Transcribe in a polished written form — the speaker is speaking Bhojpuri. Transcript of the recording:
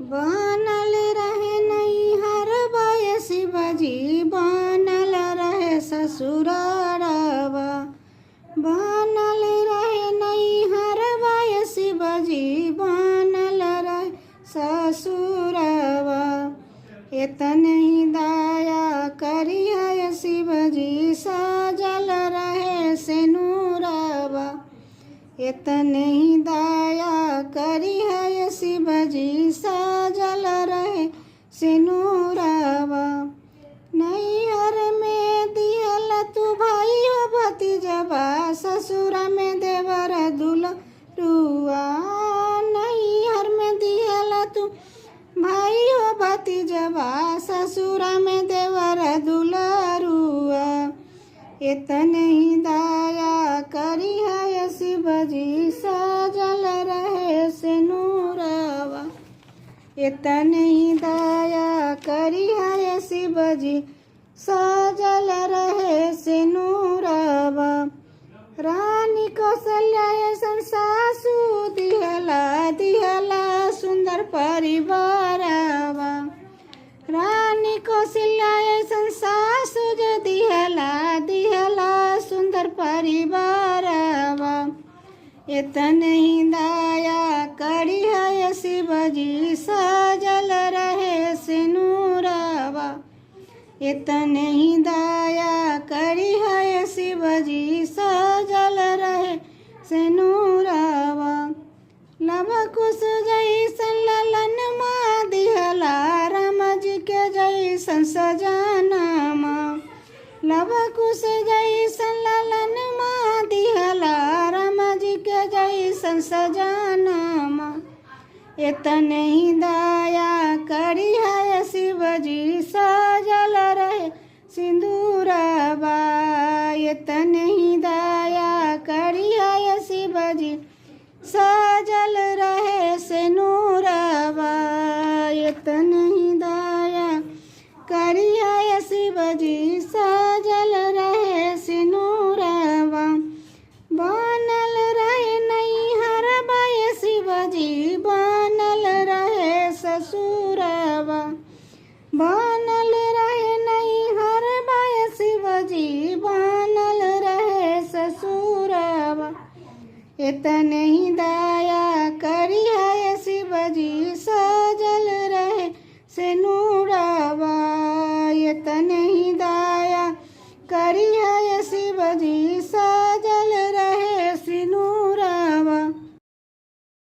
बनल रहे नैहर बाय शिवजी, बनल रहे ससुरारवा। बनल रहे नैहर बाय शिवजी, बनल रहे ससुरवा। इतने ही दया करी है शिवजी, सजल रहे सिनुरवा। इतने ही दया करी है शिवजी, सजल रहे सिनुरवा। नैहर में दिहल तू भाई हो भतीजवा, ससुर में देवर दुलरुआ। नैहर में दिहल तू भाई हो भतीजवा, ससुर में देवर दुलरुआ। इतने ही दया करी है शिवजी, सजल रहे सिनुरवा। इतने ही दया करी है शिवजी, सजल रहे सिनुरवा। रानी कौशल्या ऐसन सासू दिहला सुंदर परिवारवा। रानी कौशल्या ऐसन सासू जो दिहला सुंदर परिवारवा। इतने ही दया करी है शिवजी, सजल रहे सिनुरवा। इतने ही दया करी है शिवजी, सजल रहे सिनुरवा। लव कुश जैसन ललन माँ दिहला, राम जी के जैसन सजनमा। लव कुश जैसन ललन माँ दिहला, राम जी के जैसन सजनमा। इतने ही दया करी है शिवजी, सजल रहे सिंदूरवा। इतने ही दया करी है शिवजी, सजल रहे सिनुरवा। इतने ही दया करी है शिवजी, सजल रहे सिनुरवा। बनल रहे नैहर बाय शिवजी, बनल रहे ससुरवा। बनल रहे नैहर बाय शिवजी, बनल रहे ससुरवा। इतने ही